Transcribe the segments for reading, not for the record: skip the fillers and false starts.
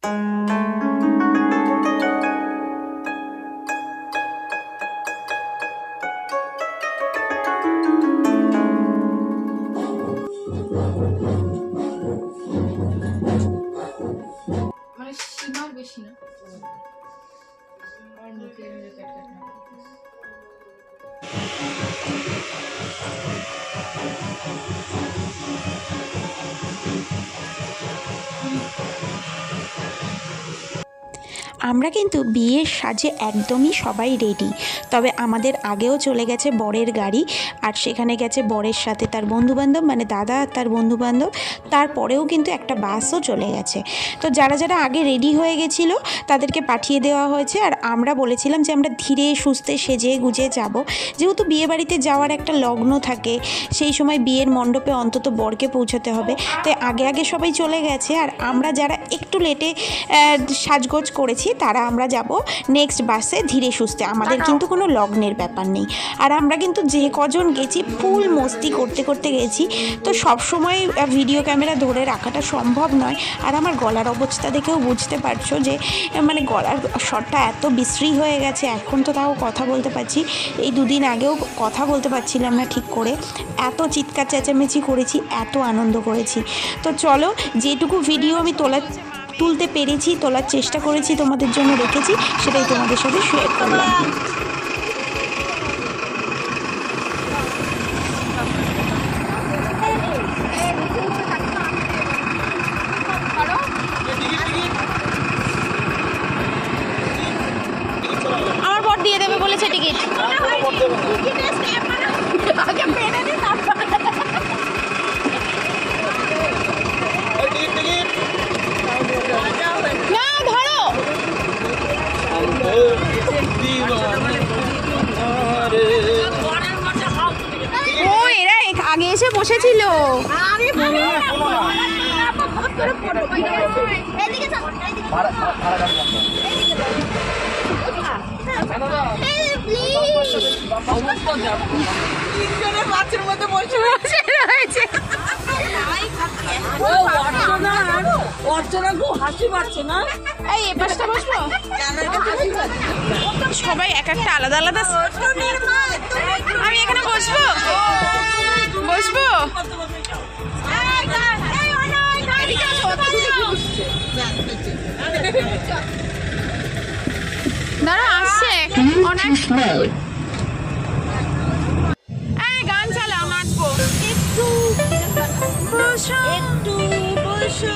মানে সীমার বেশি না, আর মুখে কাট কাট না। আমরা কিন্তু বিয়ের সাজে একদমই সবাই রেডি, তবে আমাদের আগেও চলে গেছে বরের গাড়ি, আর সেখানে গেছে বরের সাথে তার বন্ধুবান্ধব, মানে দাদা আর তার বন্ধুবান্ধব। তারপরেও কিন্তু একটা বাসও চলে গেছে। তো যারা যারা আগে রেডি হয়ে গেছিলো তাদেরকে পাঠিয়ে দেওয়া হয়েছে, আর আমরা বলেছিলাম যে আমরা ধীরে সুস্থে সেজে গুজে যাব, যেহেতু বিয়ে বাড়িতে যাওয়ার একটা লগ্ন থাকে, সেই সময় বিয়ের মণ্ডপে অন্তত বরকে পৌঁছাতে হবে, তাই আগে আগে সবাই চলে গেছে। আর আমরা যারা একটু লেটে সাজগোজ করেছি তারা আমরা যাব নেক্সট বাসে ধীরে সুস্থে, আমাদের কিন্তু কোনো লগ্নের ব্যাপার নেই। আর আমরা কিন্তু যে কজন গেছি ফুল মস্তি করতে করতে গেছি, তো সব সময় ভিডিও ক্যামেরা ধরে রাখাটা সম্ভব নয়। আর আমার গলার অবস্থা দেখেও বুঝতে পারছো যে মানে গলার স্বরটা এত বিশ্রী হয়ে গেছে। এখন তো তাও কথা বলতে পারছি, এই দুদিন আগেও কথা বলতে পারছিলাম না ঠিক করে, এত চিৎকার চেঁচামেচি করেছি, এত আনন্দ করেছি। তো চলো, যেটুকু ভিডিও আমি তুলতে পেরেছি, তোলার চেষ্টা করেছি, তোমাদের জন্য রেখেছি, সেটাই তোমাদের সাথে শেয়ার করলাম। আমার বর দিয়ে দেবে বলেছে টিকিট। ও এরা আগে এসে বসেছিল। বাচ্চার মধ্যে বসে রয়েছে। অর্চনা খুব হাসি পাচ্ছে না? এই এপাশটা বসবো, সবাই এক একটা আলাদা আলাদা। আমি এখানে বসবো বসবো দাঁড়া, আসছে অনেক। গান চালাও, নাচবো। একটু বসো, একটু বসো।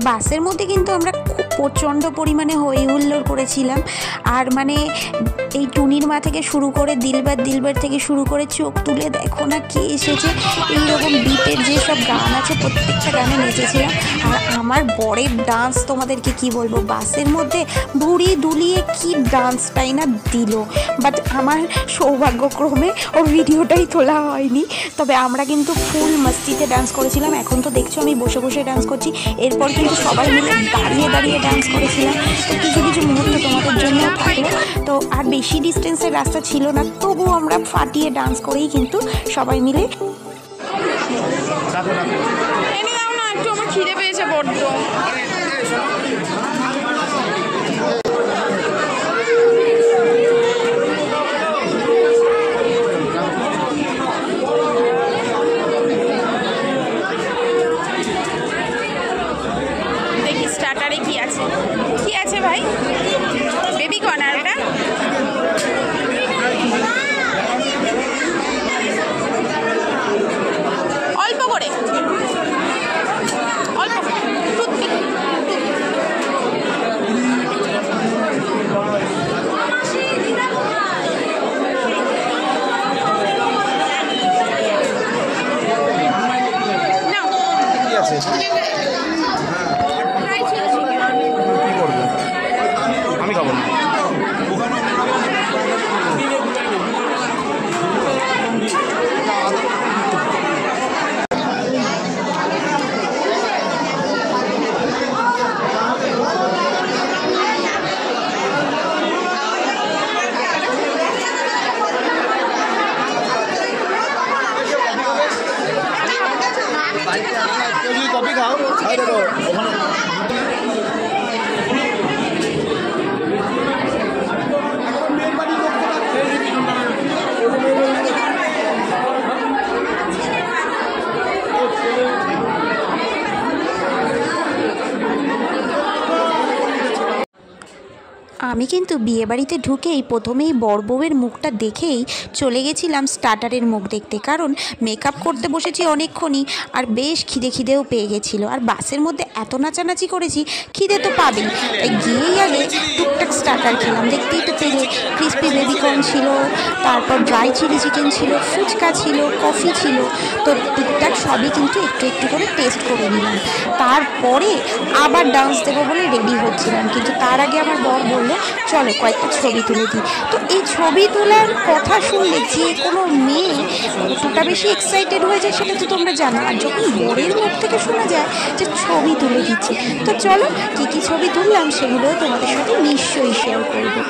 বাসের মধ্যে কিন্তু আমরা খুব প্রচণ্ড পরিমাণে হই হুল্লোড় করেছিলাম। আর মানে এই টুনির মা থেকে শুরু করে দিলবার থেকে শুরু করে চোখ তুলে দেখো না কে এসেছে, এইরকম বিটের যেসব গান আছে প্রত্যেকটা গানে নেচেছিলাম। আর আমার বরের ডান্স তোমাদেরকে কি বলবো, বাসের মধ্যে ভুড়ি দুলিয়ে কি ডান্সটাই না দিল। বাট আমার সৌভাগ্যক্রমে ওর ভিডিওটাই তোলা হয়নি, তবে আমরা কিন্তু ফুল মস্তিতে ডান্স করেছিলাম। এখন তো দেখছো আমি বসে বসে ডান্স করছি, এরপর কিন্তু সবাই মিলে দাঁড়িয়ে দাঁড়িয়ে ডান্স করেছিলাম। তো কিছু কিছু মুহূর্ত তোমাদের জন্য থাকলো। তো আর বেশি ডিস্টেন্সের রাস্তা ছিল না, তবুও আমরা ফাটিয়ে ডান্স করেই কিন্তু সবাই মিলে। একটু আমার খিদে পেয়েছে বড্ড। ভাই বেবি কর্নার, ওটা অল্প করে, অল্প আমি খাবো না। কফি খাও দেখো ওখানে আমি কিন্তু বিয়েবাড়িতে ঢুকেই প্রথমেই বর বউয়ের মুখটা দেখেই চলে গেছিলাম স্টার্টারের মুখ দেখতে, কারণ মেকআপ করতে বসেছি অনেকক্ষণই আর বেশ খিদেও পেয়ে গেছিলো। আর বাসের মধ্যে এত নাচানাচি করেছি, খিদে তো পাবেই, তাই গিয়েই আগে টুকটাক স্টার্টার খেলাম। দেখতেই তো পেলে ক্রিস্পি বেবিকর্ন ছিল, তারপর ড্রাই চিলি চিকেন ছিল, ফুচকা ছিল, কফি ছিল, তো টুকটাক সবই কিন্তু একটু একটু করে টেস্ট করে নিলাম। তারপরে আবার ডান্স দেবো বলে রেডি হচ্ছিলাম, কিন্তু তার আগে আমার বর বললো চলো কয়েকটা ছবি তুলে দিই। তো এই ছবি তোলার কথা শুনলে যে কোনো মেয়ে কতটা বেশি এক্সাইটেড হয়ে যায় সেটা তো তোমরা জানো, আর যখন বরের মুখ থেকে শোনা যায় যে ছবি তুলে দিচ্ছে, তো চলো কী কী ছবি তুললাম সেগুলোও তোমাদের সাথে নিশ্চয়ই শেয়ার করবো।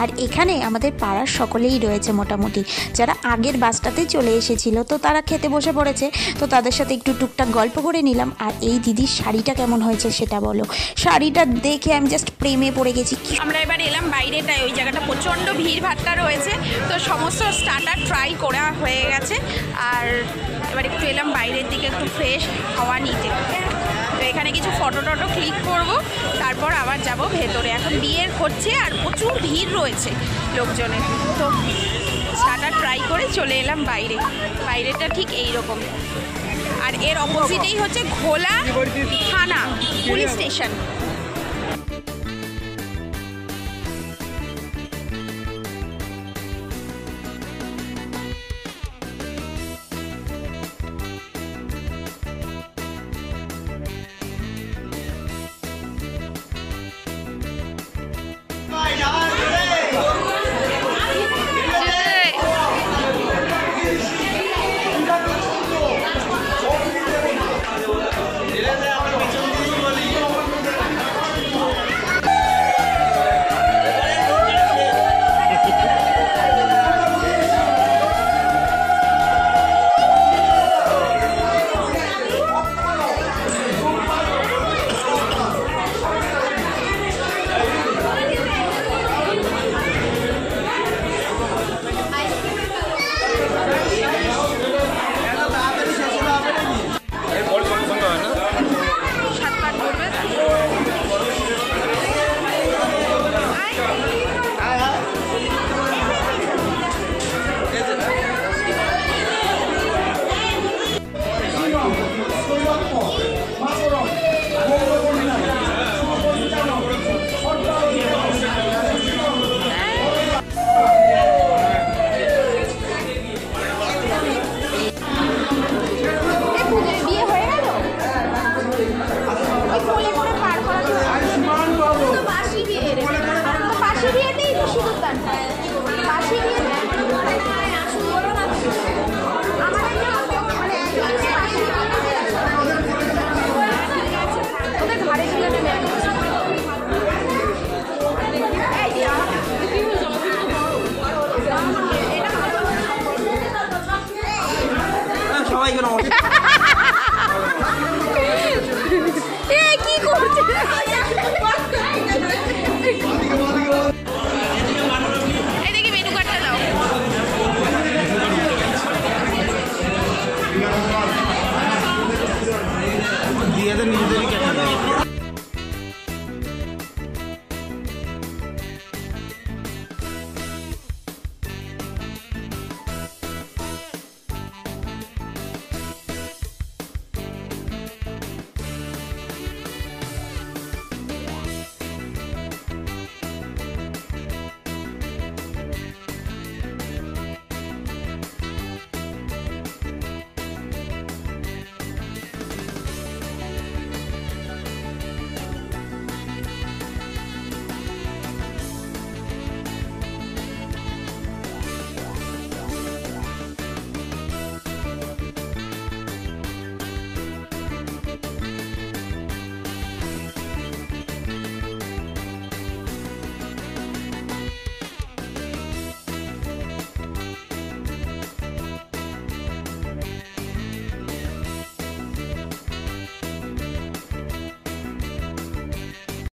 আর এখানে আমাদের পাড়ার সকলেই রয়েছে মোটামুটি, যারা আগের বাসটাতে চলে এসেছিল, তো তারা খেতে বসে পড়েছে, তো তাদের সাথে একটু টুকটাক গল্প করে নিলাম। আর এই দিদির শাড়িটা কেমন হয়েছে সেটা বলো, শাড়িটা দেখে আমি জাস্ট প্রেমে পড়ে গেছি। আমরা এবার এলাম বাইরেটায়, ওই জায়গাটা প্রচণ্ড ভিড় ভাট্টা রয়েছে, তো সমস্ত স্টার্টার ট্রাই করা হয়ে গেছে। আর এবার একটু এলাম বাইরের দিকে একটু ফ্রেশ হাওয়া নিতে। তো এখানে কিছু ফটো টটো ক্লিক করব, তারপর আবার যাব ভেতরে। এখন বিয়ের হচ্ছে আর প্রচুর ভিড় রয়েছে লোকজনের, তো স্টার্টার ট্রাই করে চলে এলাম বাইরে। বাইরেটা ঠিক এই রকম, আর এর অপোজিটেই হচ্ছে ঘোলা থানা পুলিশ স্টেশন।